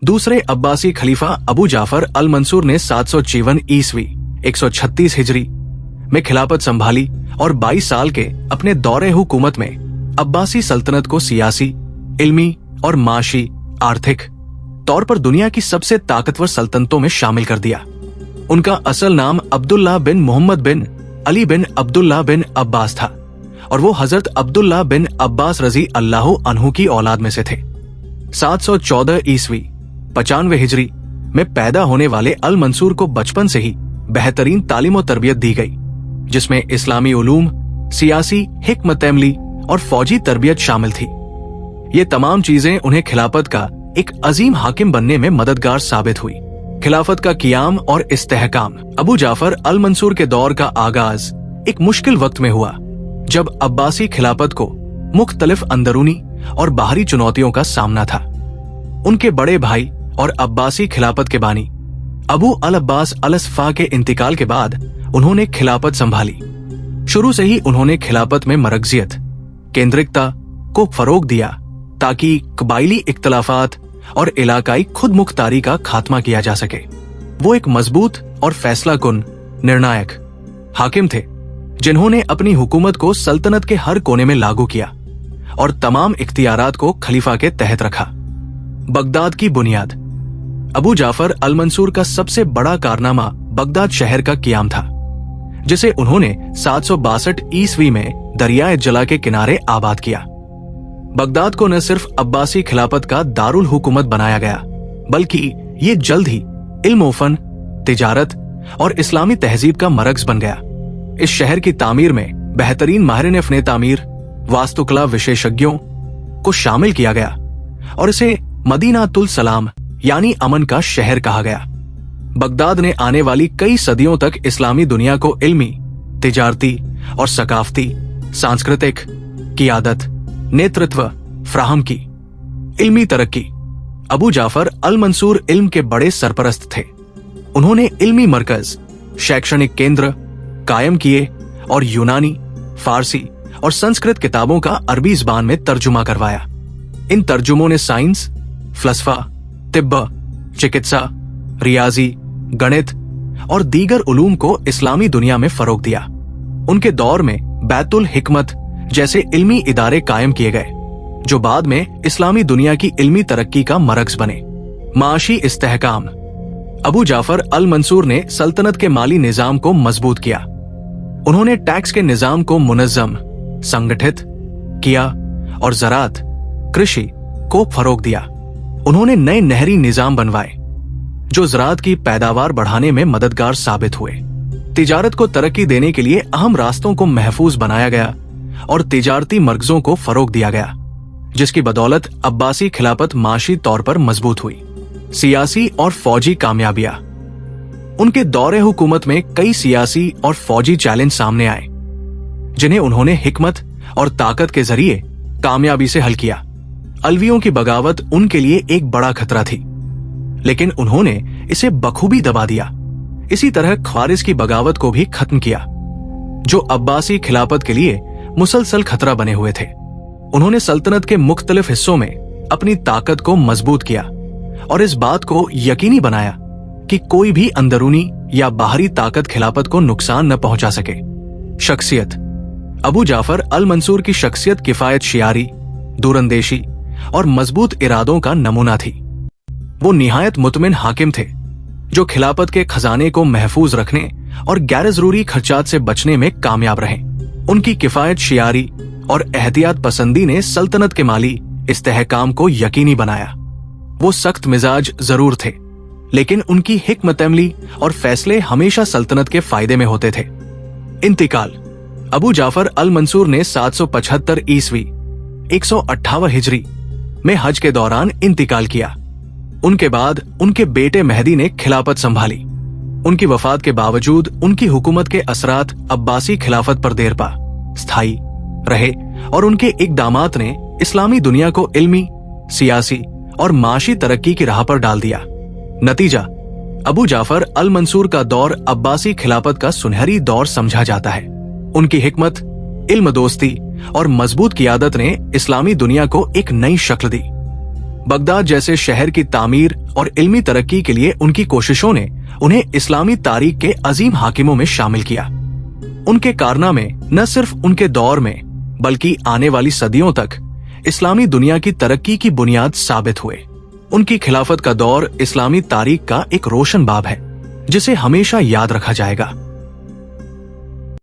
दूसरे अब्बासी खलीफा अबू जाफर अल मंसूर ने 754 ईस्वी 136 हिजरी में खिलाफत संभाली और 22 साल के अपने दौरे हुकूमत में अब्बासी सल्तनत को सियासी, इल्मी और माशी आर्थिक तौर पर दुनिया की सबसे ताकतवर सल्तनतों में शामिल कर दिया। उनका असल नाम अब्दुल्लाह बिन मोहम्मद बिन अली बिन अब्दुल्लाह बिन अब्बास था और वो हजरत अब्दुल्लाह बिन अब्बास रजी अल्लाह अन्हु की औलाद में से थे। 714 ईस्वी 95 हिजरी में पैदा होने वाले अल मंसूर को बचपन से ही बेहतरीन तालीम और तरबियत दी गई, जिसमें इस्लामी उलूम, सियासी, हिकमत अमली और फौजी तरबियत शामिल थी। ये तमाम चीजें उन्हें खिलाफत का एक अजीम हाकिम बनने में मददगार साबित हुई। खिलाफत का कियाम और इस्तेहकाम। अबू जाफर अल मंसूर के दौर का आगाज एक मुश्किल वक्त में हुआ, जब अब्बासी खिलाफत को मुख्तलिफ अंदरूनी और बाहरी चुनौतियों का सामना था। उनके बड़े भाई और अब्बासी खिलाफत के बानी अबू अल अब्बास अल असफा के इंतकाल के बाद उन्होंने खिलाफत संभाली। शुरू से ही उन्होंने खिलाफत में मरकजियत, केंद्रिकता को फरोग दिया ताकि कबाइली इख्तलाफात और इलाकाई खुद मुख्तारी का खात्मा किया जा सके। वो एक मजबूत और फैसला कुन निर्णायक हाकिम थे, जिन्होंने अपनी हुकूमत को सल्तनत के हर कोने में लागू किया और तमाम इख्तियारात को खलीफा के तहत रखा। बगदाद की बुनियाद। अबू जाफर अल मंसूर का सबसे बड़ा कारनामा बगदाद शहर का कियाम था, जिसे उन्होंने 762 ईस्वी में दरियाए जला के किनारे आबाद किया। बगदाद को न सिर्फ अब्बासी खिलाफत का दारुल हुकूमत बनाया गया, बल्कि ये जल्द ही इल्म फन, तिजारत और इस्लामी तहजीब का मरकज बन गया। इस शहर की तामीर में बेहतरीन माहिरीन फने तामीर, वास्तुकला विशेषज्ञों को शामिल किया गया और इसे मदीनातुल सलाम यानी अमन का शहर कहा गया। बगदाद ने आने वाली कई सदियों तक इस्लामी दुनिया को इल्मी, तिजारती और सकाफती, सांस्कृतिक, क़ियादत, नेतृत्व फ्राहम की। इल्मी तरक्की। अबू जाफर अल मंसूर इल्म के बड़े सरपरस्त थे। उन्होंने इल्मी मरकज, शैक्षणिक केंद्र कायम किए और यूनानी, फारसी और संस्कृत किताबों का अरबी ज़बान में तर्जुमा करवाया। इन तर्जुमों ने साइंस, फलसफा, तिब्ब, चिकित्सा, रियाजी, गणित और दीगर उलूम को इस्लामी दुनिया में फरोग दिया। उनके दौर में बैतुल हिकमत जैसे इल्मी इदारे कायम किए गए, जो बाद में इस्लामी दुनिया की इल्मी तरक्की का मरकज बने। माशी इस्तेहकाम। अबू जाफर अल मंसूर ने सल्तनत के माली निजाम को मजबूत किया। उन्होंने टैक्स के निजाम को मुनज़्ज़म, संगठित किया और ज़राअत, कृषि को फरोग दिया। उन्होंने नए नहरी निजाम बनवाए, जो ज़राअत की पैदावार बढ़ाने में मददगार साबित हुए। तिजारत को तरक्की देने के लिए अहम रास्तों को महफूज बनाया गया और तिजारती मरकजों को फरोग दिया गया, जिसकी बदौलत अब्बासी खिलाफत माशी तौर पर मजबूत हुई। सियासी और फौजी कामयाबियां। उनके दौरे हुकूमत में कई सियासी और फौजी चैलेंज सामने आए, जिन्हें उन्होंने हिकमत और ताकत के जरिए कामयाबी से हल किया। अलवियों की बगावत उनके लिए एक बड़ा खतरा थी, लेकिन उन्होंने इसे बखूबी दबा दिया। इसी तरह ख्वारिज की बगावत को भी खत्म किया, जो अब्बासी खिलाफत के लिए मुसलसल खतरा बने हुए थे। उन्होंने सल्तनत के मुख्तलिफ हिस्सों में अपनी ताकत को मजबूत किया और इस बात को यकीनी बनाया कि कोई भी अंदरूनी या बाहरी ताकत खिलाफत को नुकसान न पहुंचा सके। शख्सियत। अबू जाफर अल मंसूर की शख्सियत किफायत शियारी, दूरंदेशी और मजबूत इरादों का नमूना थी। वो निहायत मुतमिन हाकिम थे, जो खिलाफत के खजाने को महफूज रखने और गैर जरूरी खर्चात से बचने में कामयाब रहे। उनकी किफायत शियारी और एहतियात पसंदी ने सल्तनत के माली इस्तेहकाम को यकीनी बनाया। वो सख्त मिजाज जरूर थे, लेकिन उनकी हिकमत अमली और फैसले हमेशा सल्तनत के फायदे में होते थे। इंतकाल। अबू जाफर अल मंसूर ने 775 ईस्वी 158 हिजरी में हज के दौरान इंतकाल किया। उनके बाद उनके बेटे मेहदी ने खिलाफत संभाली। उनकी वफात के बावजूद उनकी हुकूमत के असरात अब्बासी खिलाफत पर देर पा स्थायी रहे और उनके इक़दामात ने इस्लामी दुनिया को इल्मी, सियासी और माशी तरक्की की राह पर डाल दिया। नतीजा, अबू जाफर अल मंसूर का दौर अब्बासी खिलाफत का सुनहरी दौर समझा जाता है। उनकी हिकमत, इल्म दोस्ती और मजबूत क़ियादत ने इस्लामी दुनिया को एक नई शक्ल दी। बगदाद जैसे शहर की तामीर और इल्मी तरक्की के लिए उनकी कोशिशों ने उन्हें इस्लामी तारीख के अजीम हाकिमों में शामिल किया। उनके कारनामे न सिर्फ उनके दौर में बल्कि आने वाली सदियों तक इस्लामी दुनिया की तरक्की की बुनियाद साबित हुए। उनकी खिलाफत का दौर इस्लामी तारीख का एक रोशन बाब है जिसे हमेशा याद रखा जाएगा।